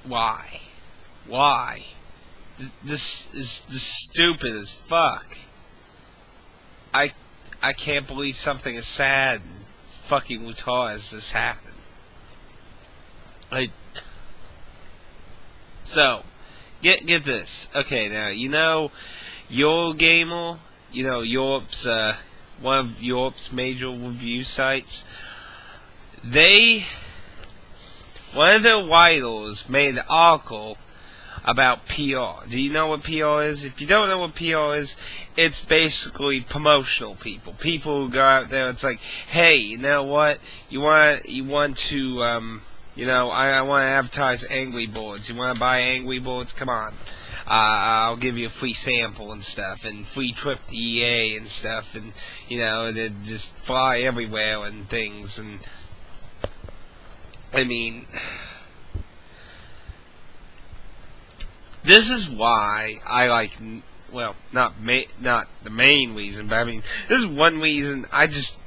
Why? Why? This is stupid as fuck. I can't believe something as sad and fucking retarded as this happened. So, get this. Okay, now, Eurogamer, Europe's, one of Europe's major review sites, one of their writers made an article about PR. Do you know what PR is? If you don't know what PR is, it's basically promotional people. People who go out there, it's like, hey, you know what? You want to, I want to advertise Angry Boards. You want to buy Angry Boards? Come on. I'll give you a free sample and stuff, and free trip to EA and stuff, and, they just fly everywhere and things, and, I mean, this is why I like, well, not the main reason, but I mean, this is one reason I just,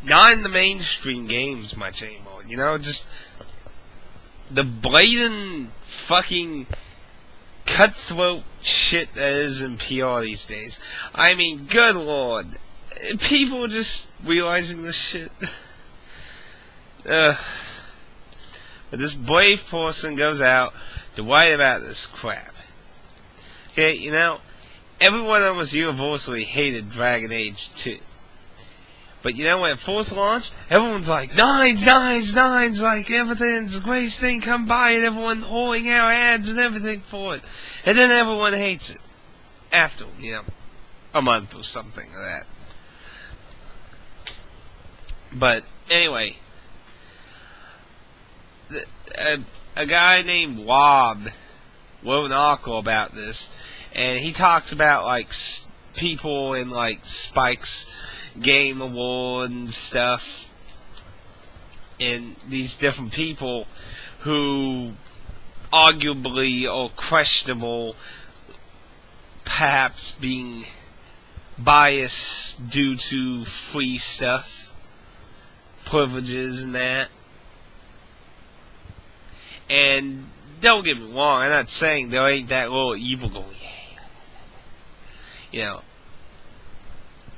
not in the mainstream games much anymore, just the blatant fucking cutthroat shit that is in PR these days. I mean, good lord, people just realizing this shit. But this brave person goes out to write about this crap. Okay, everyone almost universally hated Dragon Age 2. But when it first launched, everyone's like, nines, like, everything's the greatest thing, come by it, everyone holding out ads and everything for it. And then everyone hates it. After, a month or something of that. But, anyway, a guy named Wob wrote an article about this, and he talks about, like, people in, like, Spike's Game Award and stuff, and these different people who arguably are questionable, perhaps being biased due to free stuff, privileges and that. And don't get me wrong, I'm not saying there ain't that little evil going,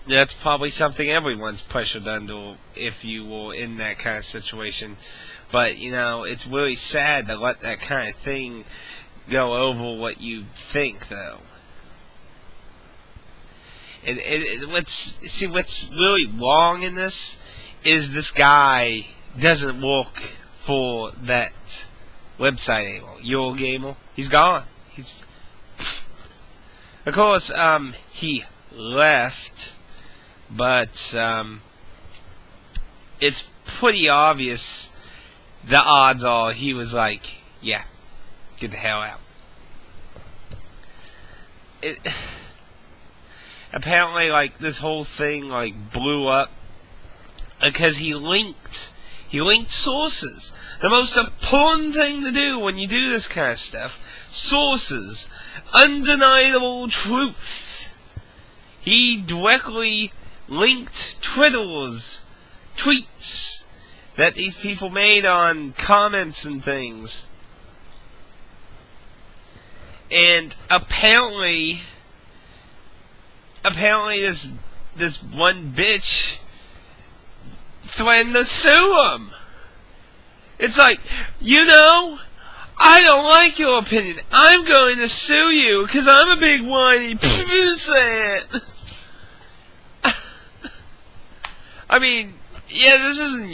that's probably something everyone's pressured under if you were in that kind of situation. But, it's really sad to let that kind of thing go over what you think, though. And what's really wrong in this is this guy doesn't work for that website anymore. Eurogamer. He's gone. Of course, he left. But, it's pretty obvious, the odds are he was like, yeah, get the hell out. Apparently, like, this whole thing, like, blew up because he linked sources. The most important thing to do when you do this kind of stuff, sources, undeniable truth. He directly linked tweets that these people made on comments and things. And apparently this one bitch threatened to sue him. It's like, I don't like your opinion. I'm going to sue you because I'm a big whiny pussy. I mean, yeah, this isn't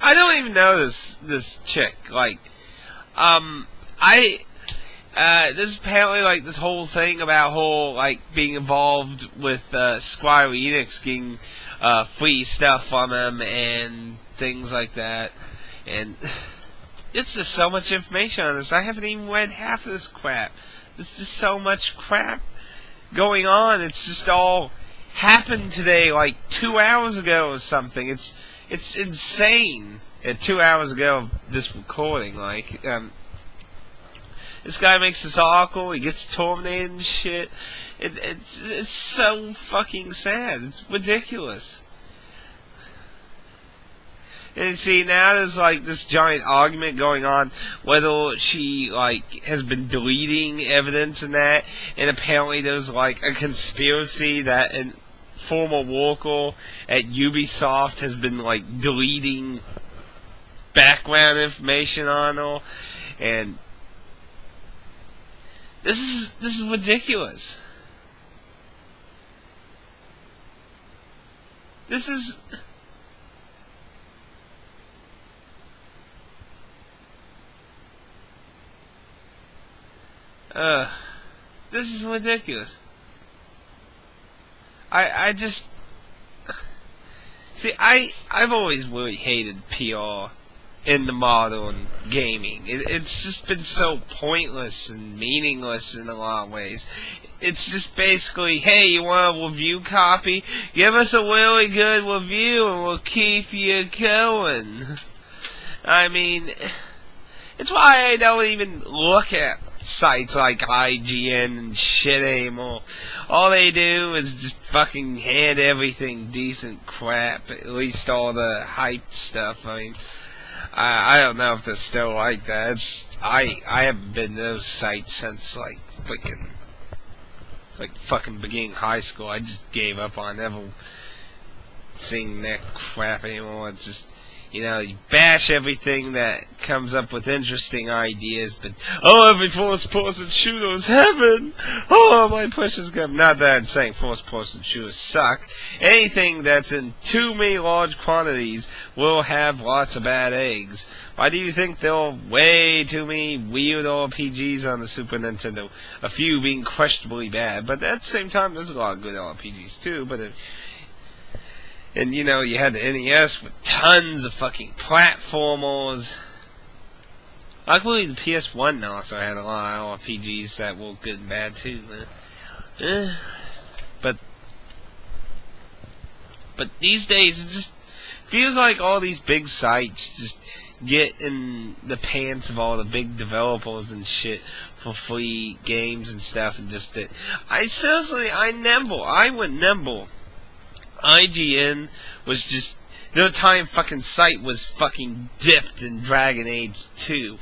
I don't even know this chick. Like, this is apparently, like, this whole thing about her, like, being involved with, Square Enix getting, free stuff from them and things like that. And it's just so much information on this. I haven't even read half of this crap. There's just so much crap going on. It's just all happened today, like 2 hours ago or something. It's insane. 2 hours ago of this recording, like, this guy makes this article, he gets terminated and shit. It's so fucking sad. It's ridiculous. And see, now there's like this giant argument going on whether she like has been deleting evidence and that, and apparently there's like a conspiracy that a former worker at Ubisoft has been like deleting background information on her, and this is ridiculous. This is this is ridiculous. I just see. I've always really hated PR in the modern gaming. It's just been so pointless and meaningless in a lot of ways. It's just basically, hey, you want a review copy? Give us a really good review and we'll keep you going. I mean, it's why I don't even look at sites like IGN and shit anymore. All they do is just fucking hand everything decent crap, at least all the hyped stuff. I mean, I don't know if they're still like that. I haven't been to those sites since like fucking beginning high school. I just gave up on ever seeing that crap anymore. It's just, you know, you bash everything that comes up with interesting ideas, but, oh, every first-person shooter is heaven! Oh, my precious gun. Not that I'm saying first-person shooters suck. Anything that's in too many large quantities will have lots of bad eggs. Why do you think there are way too many weird RPGs on the Super Nintendo? A few being questionably bad, but at the same time, there's a lot of good RPGs, too, but and, you know, you had the NES with tons of fucking platformers. Luckily, the PS1 also had a lot of RPGs that were good and bad, too. But these days, it just feels like all these big sites just get in the pants of all the big developers and shit for free games and stuff, and just that. I would nimble. IGN was just, their entire fucking site was fucking dipped in Dragon Age 2.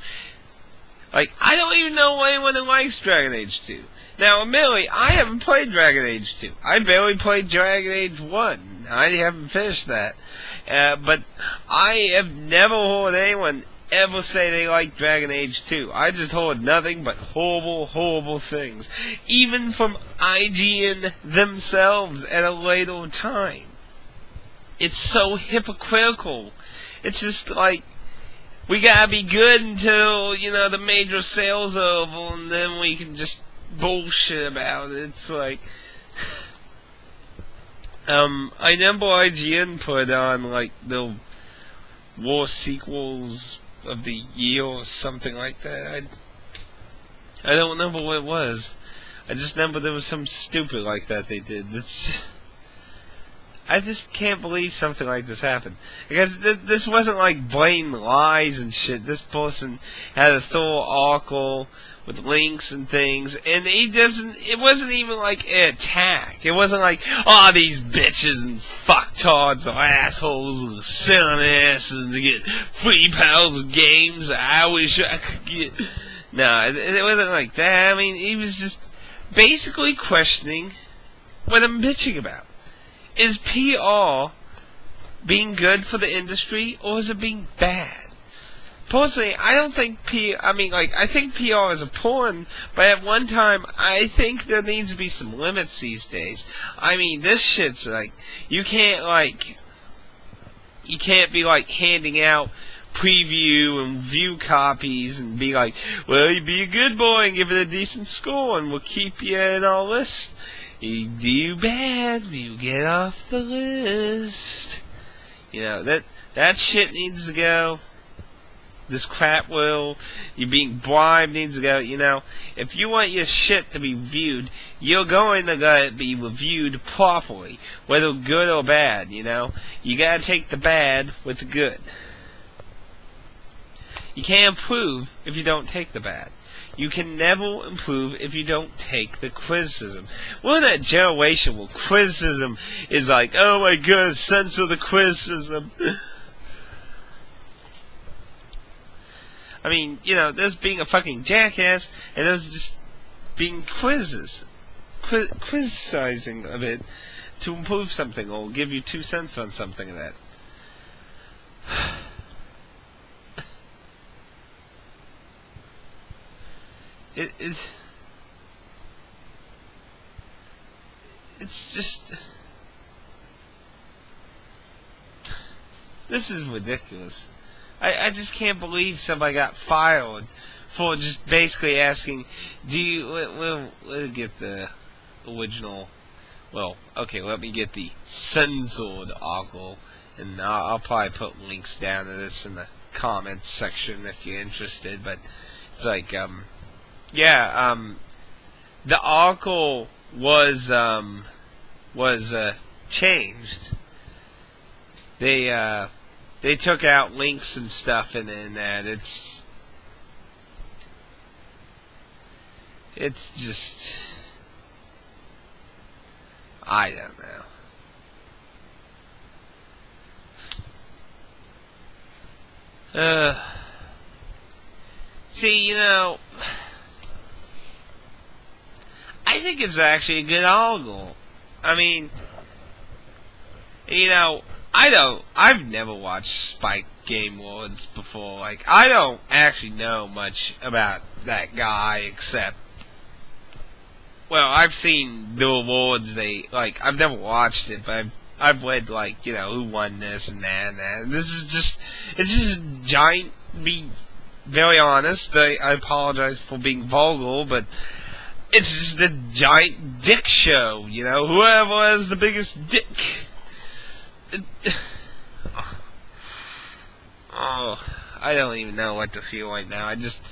Like, I don't even know anyone that likes Dragon Age 2. Now, admittedly, I haven't played Dragon Age 2. I barely played Dragon Age 1. I haven't finished that. But I have never heard anyone ever say they like Dragon Age 2. I just heard nothing but horrible, horrible things. Even from IGN themselves at a later time. It's so hypocritical. It's just like, we gotta be good until, you know, the major sales are over, and then we can just bullshit about it. It's like, I remember IGN put on, like, the worst sequels of the year or something like that. I don't remember what it was. I just remember there was some stupid like that they did. I just can't believe something like this happened. Because this wasn't like blatant lies and shit. This person had a thorough article with links and things, and it wasn't even like an attack. It wasn't like, oh, these bitches and fucktards are assholes and selling ass and they get free piles of games I wish I could get. No, it wasn't like that. I mean, he was just basically questioning what I'm bitching about. Is PR being good for the industry, or is it being bad? Personally, I don't think I think PR is important, but at one time, I think there needs to be some limits these days. I mean, this shit's like, you can't be like handing out preview and view copies and be like, well, you be a good boy and give it a decent score and we'll keep you in our list. You do bad, you get off the list. You know, that shit needs to go. This crap you being bribed needs to go. You know, if you want your shit to be viewed, you're going to let it be reviewed properly, whether good or bad, you know. You gotta take the bad with the good. You can't improve if you don't take the bad. You can never improve if you don't take the criticism. We're in that generation where criticism is like, oh my god, censor the criticism. I mean, there's being a fucking jackass, and there's just being criticizing of it to improve something, or give you 2 cents on something of that. It's just... This is ridiculous. I just can't believe somebody got fired for just basically asking, we'll get the original, well, okay, let me get the censored article, and I'll probably put links down to this in the comments section if you're interested, but it's like, the article was changed. They took out links and stuff in that. It's just, I don't know. See, I think it's actually a good article. I mean, I've never watched Spike Game Awards before. Like, I don't actually know much about that guy except, well, I've seen the awards I've never watched it, but I've read, who won this and that and that. And this is just, it's just a giant, be very honest, I apologize for being vulgar, but it's just a giant dick show, whoever has the biggest dick. I don't even know what to feel right now. I just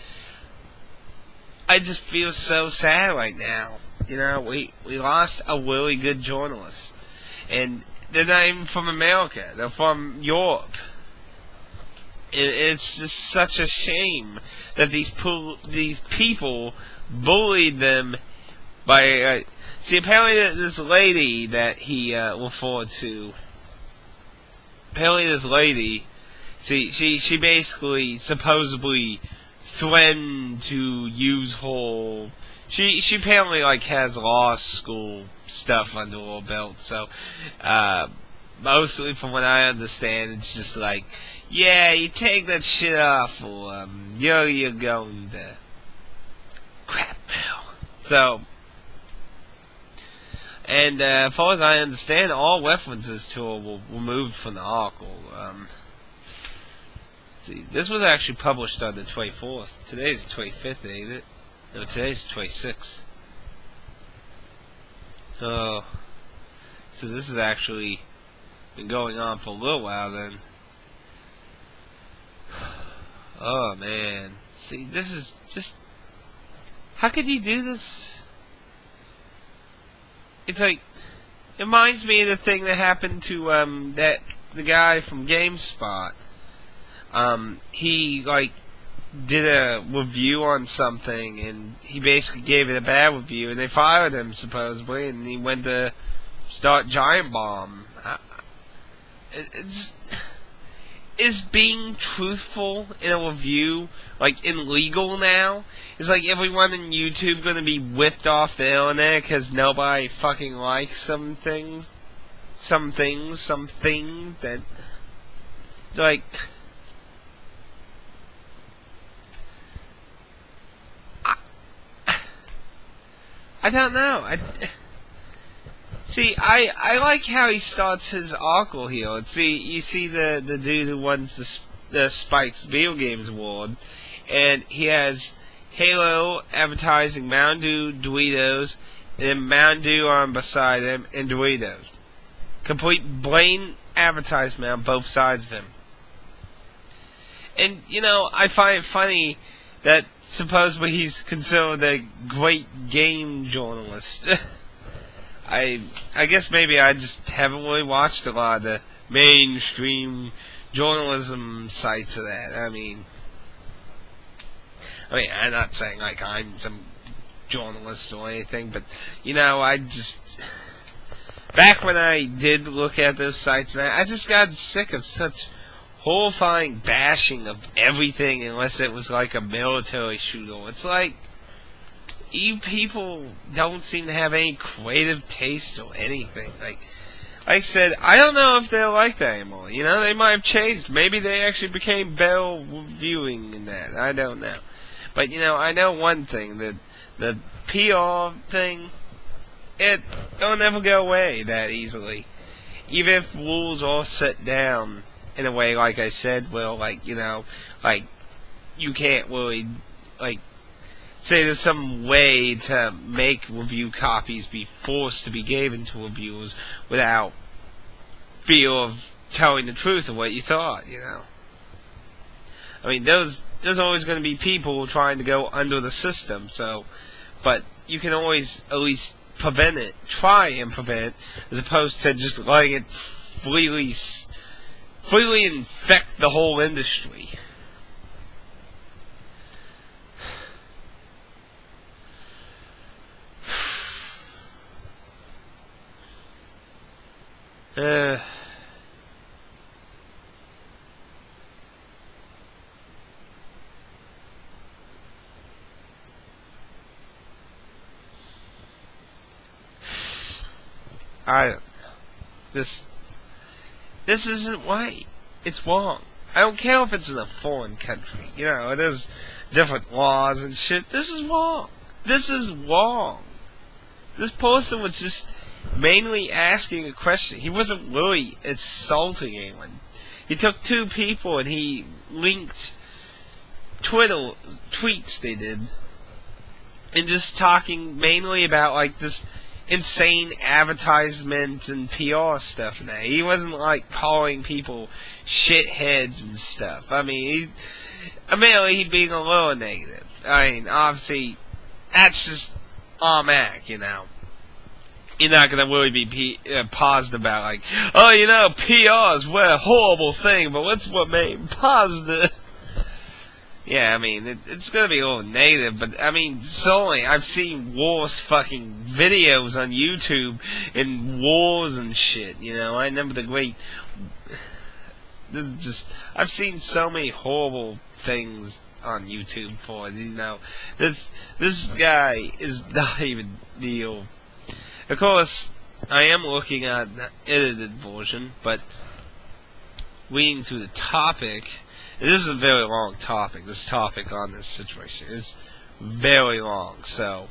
feel so sad right now. We lost a really good journalist, and they're not even from America. They're from Europe. It's just such a shame that these people bullied them by. See, apparently this lady that he referred to. Apparently this lady, she basically supposedly threatened to use her. She apparently has law school stuff under her belt. So mostly from what I understand, it's just yeah, you take that shit off, or you're going to crap pill. So. And as far as I understand, all references to her were removed from the article. See, this was actually published on the 24th. Today's the 25th, ain't it? No, today's the 26th. Oh. So this has actually been going on for a little while then. Oh, man. See, this is just... How could you do this? It's it reminds me of the thing that happened to the guy from GameSpot. He did a review on something, and he basically gave it a bad review, and they fired him supposedly, and he went to start Giant Bomb. Is being truthful in a review illegal now? Is everyone in YouTube gonna be whipped off the internet because nobody fucking likes something that I don't know. See, I like how he starts his article here. You see the dude who won the Spike's Video Games Award, and he has Halo advertising Mountain Dew, Doritos, and then Mountain Dew on beside him, and Doritos. Complete blatant advertisement on both sides of him. And, I find it funny that supposedly he's considered a great game journalist. I guess maybe I just haven't really watched a lot of the mainstream journalism sites of that. I mean, I'm not saying I'm some journalist or anything, but I just back when I did look at those sites, and I just got sick of such horrifying bashing of everything unless it was like a military shooter. It's like, you people don't seem to have any creative taste or anything. Like I said, I don't know if they're like that anymore. You know, they might have changed. Maybe they actually became better reviewing in that. I don't know. But, you know, I know one thing, that the PR thing, it'll never go away that easily. Even if rules are set down in a way, like I said, well, like, you know, like, you can't really, like, say there's some way to make review copies be forced to be given to reviewers without fear of telling the truth of what you thought, you know. I mean, there's always going to be people trying to go under the system, so, but you can always at least prevent it, try and prevent it, as opposed to just letting it freely infect the whole industry. This isn't right. It's wrong. I don't care if it's in a foreign country. You know, there's different laws and shit. This is wrong. This is wrong. This person was just mainly asking a question. He wasn't really insulting anyone. He took two people and he linked tweets they did, and just talking mainly about like this insane advertisement and PR stuff now. He wasn't like calling people shitheads and stuff. I mean, he'd being a little negative. I mean, obviously, that's just automatic, you know. You're not going to really be positive about, like, oh, you know, PR is what a horrible thing, but what's what made it positive? Yeah, I mean, it's going to be a little negative, but, I mean, solely, I've seen worse fucking videos on YouTube in wars and shit, you know. I remember this is just, I've seen so many horrible things on YouTube for it, you know. This guy is not even real. Of course, I am looking at the edited version, but reading through the topic, and this is a very long topic. This topic on this situation is very long, so,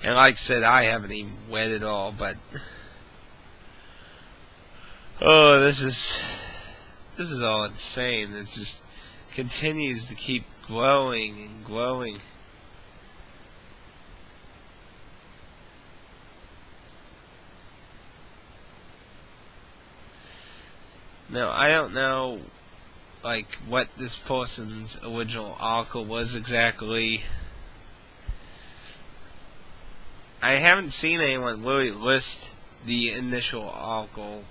and like I said, I haven't even read it all, but, oh, this is all insane. It just continues to keep growing and growing. Now, I don't know, like, what this person's original article was exactly. I haven't seen anyone really list the initial article.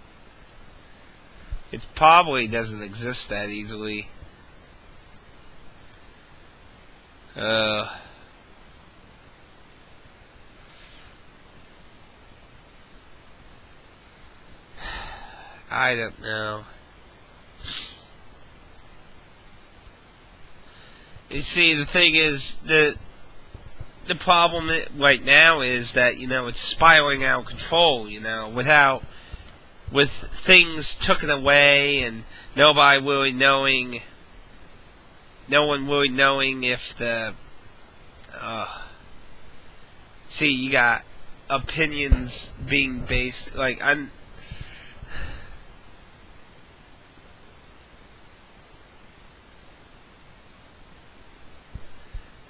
It probably doesn't exist that easily. I don't know. You see, the thing is, the problem right now is that, you know, it's spiraling out of control, you know, with things taken away and no one really knowing if the, see, you got opinions being based, like,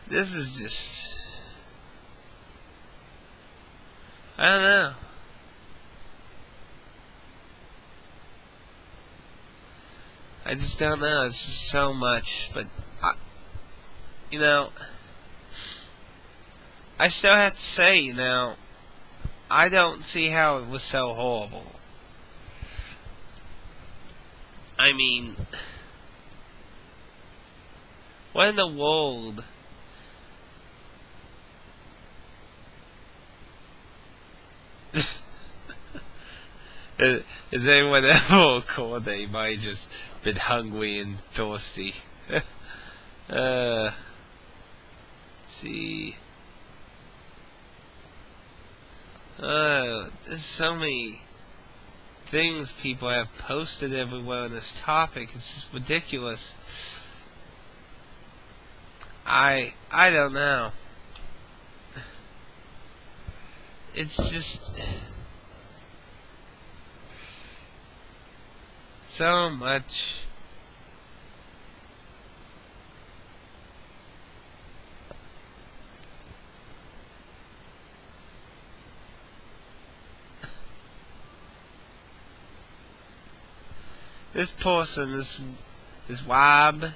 this is just, I don't know. I just don't know. It's just so much, but you know, I still have to say, you know, I don't see how it was so horrible. I mean, what in the world? Is anyone ever recalled that he might have just been hungry and thirsty? Let's see. There's so many things people have posted everywhere on this topic. It's just ridiculous. I don't know. It's just so much. This person, this Wab,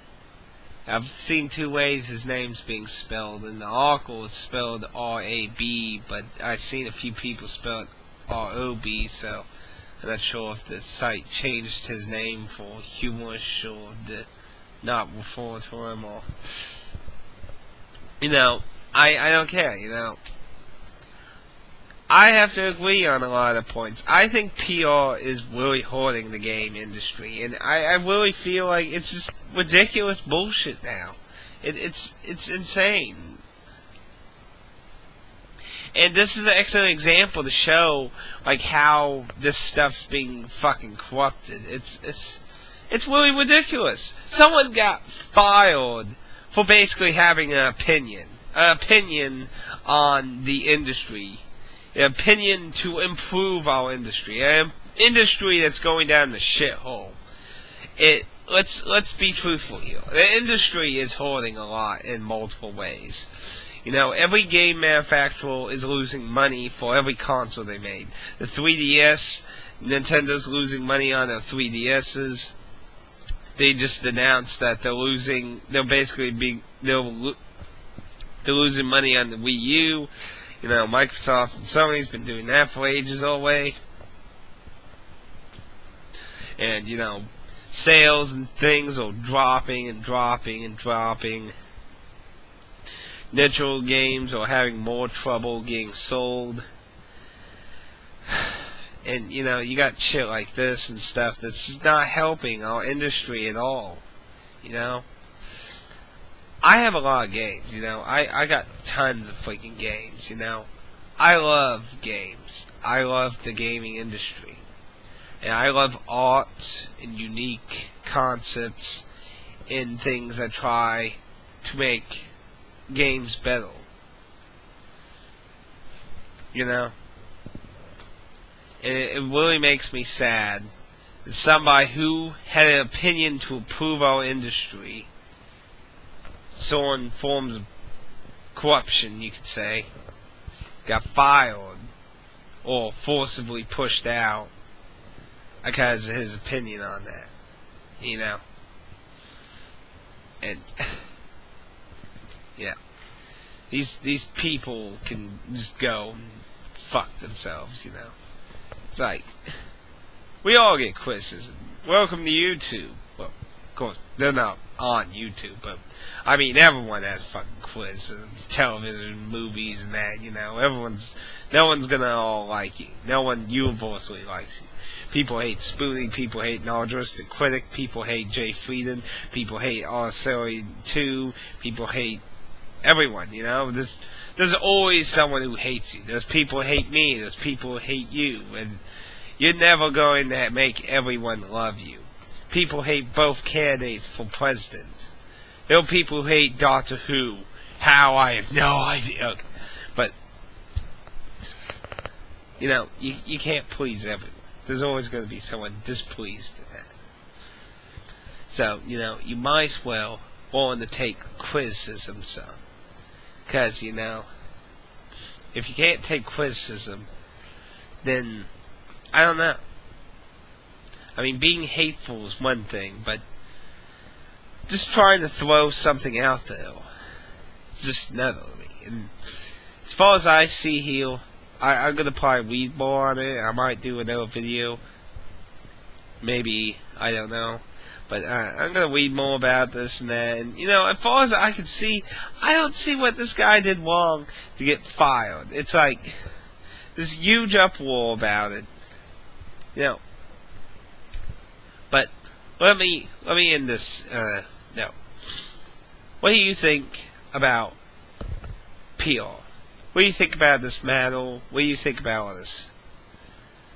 I've seen two ways his name's being spelled. In the article it's spelled R-A-B, but I've seen a few people spell it R-O-B, so I'm not sure if the site changed his name for humorous or did not refer to him, or... I don't care, I have to agree on a lot of points. I think PR is really hurting the game industry, and I really feel like it's just ridiculous bullshit now. It's insane. And this is an excellent example to show like how this stuff's being fucking corrupted. It's really ridiculous. Someone got fired for basically having an opinion on the industry. An opinion to improve our industry, an industry that's going down the shithole. Let's be truthful here. The industry is hurting a lot in multiple ways. Every game manufacturer is losing money for every console they made. The 3DS, Nintendo's losing money on their 3DSs. They just announced that they're losing money on the Wii U. Microsoft and Sony's been doing that for ages already. And, sales and things are dropping and dropping and dropping. Digital games are having more trouble getting sold. And, you got shit like this and stuff that's just not helping our industry at all. I have a lot of games, I got tons of freaking games, I love games. I love the gaming industry. And I love art and unique concepts and things that try to make games better. And it really makes me sad that somebody who had an opinion to improve our industry, certain forms of corruption, you could say, got fired or forcibly pushed out because of his opinion on that, and these people can just go and fuck themselves, It's like, we all get criticism. Welcome to YouTube. Well, of course, they're not on YouTube, but I mean, everyone has fucking criticisms, television, movies, and that, no one's gonna all like you. No one universally likes you. People hate Spoonie, people hate Nardris, the critic, people hate Jay Frieden, people hate RSL 2, people hate everyone, There's always someone who hates you. There's people who hate me, there's people who hate you, and you're never going to make everyone love you. People hate both candidates for president. There are people who hate Doctor Who. How? I have no idea. But, you can't please everyone. There's always going to be someone displeased in that. So, you might as well willing to take criticism some. Because, if you can't take criticism, then, I don't know. I mean, being hateful is one thing, but just trying to throw something out there, it's just another to me. And as far as I see here, I'm going to probably read more on it. I might do another video. Maybe, I don't know. But I'm going to read more about this and that. And, as far as I can see, I don't see what this guy did wrong to get fired. It's like this huge uproar about it. You know, but let me end this. No, what do you think about PR? What do you think about this matter? What do you think about all this?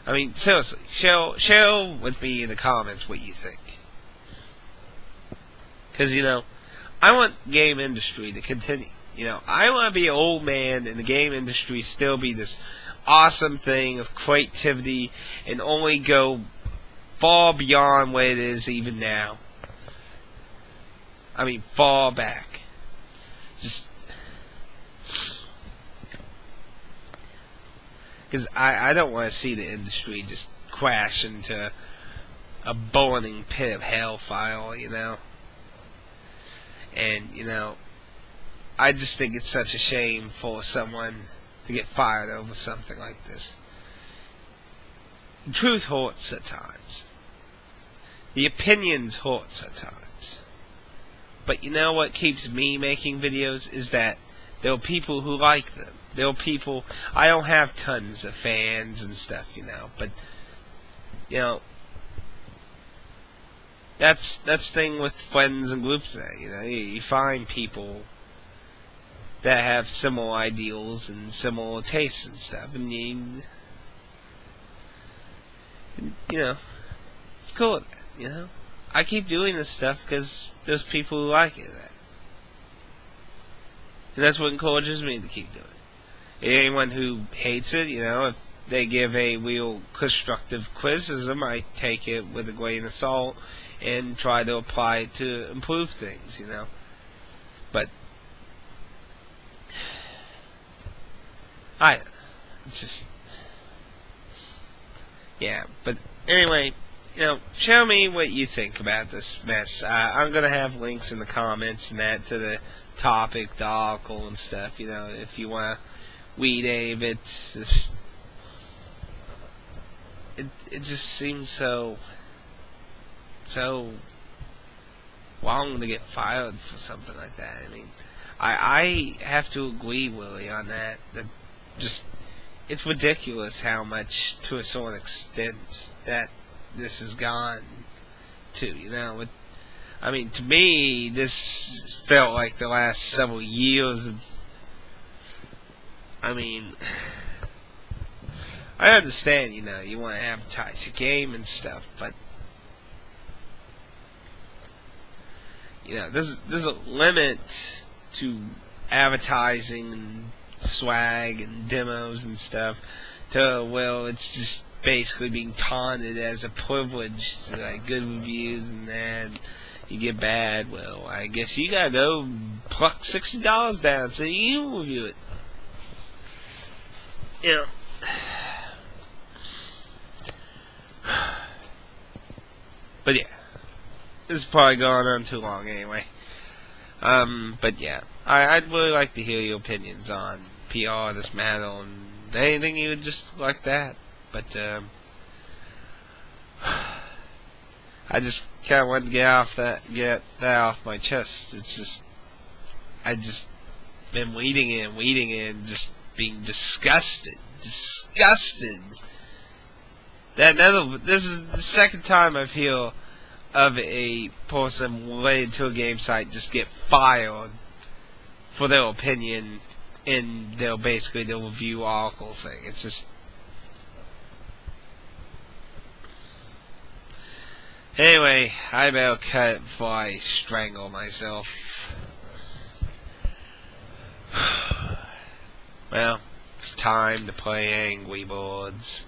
I mean, seriously, share with me in the comments what you think. Because, I want the game industry to continue. I want to be an old man and the game industry still be this awesome thing of creativity and only go far beyond what it is even now. I mean, far back. Just because I don't want to see the industry just crash into a boiling pit of hellfire, And, I just think it's such a shame for someone to get fired over something like this. The truth hurts at times. The opinions hurts at times. But you know what keeps me making videos is that there are people who like them. There are people, I don't have tons of fans and stuff, but, that's the thing with friends and groups now, you find people that have similar ideals and similar tastes and stuff, and it's cool, I keep doing this stuff because there's people who like it, and that's what encourages me to keep doing it. Anyone who hates it, if they give a real constructive criticism, I take it with a grain of salt and try to apply it to improve things, But it's just, yeah. But anyway, show me what you think about this mess. I'm gonna have links in the comments and that to the topic, the article, and stuff. If you wanna read any of it, it just seems so wrong to get fired for something like that. I mean, I have to agree, Willie, on that. That just, it's ridiculous how much, to a certain extent, that this has gone to. I mean, to me, this felt like the last several years of. I mean, I understand, you want to advertise your game and stuff, but there's a limit to advertising and swag and demos and stuff to it's just basically being taunted as a privilege. So, like, good reviews and that, you get bad, well, I guess you gotta go pluck $60 down so you can review it. But yeah, this is probably going on too long anyway. But yeah, I'd really like to hear your opinions on PR, this matter, and anything you would just like that. But I just kind of wanted to get that off my chest. It's just, I just been reading it and just being disgusted. This is the second time I've heard of a person related to a game site just get fired for their opinion in their review article thing. It's just, anyway, I better cut it before I strangle myself. Well, it's time to play Angry Birds.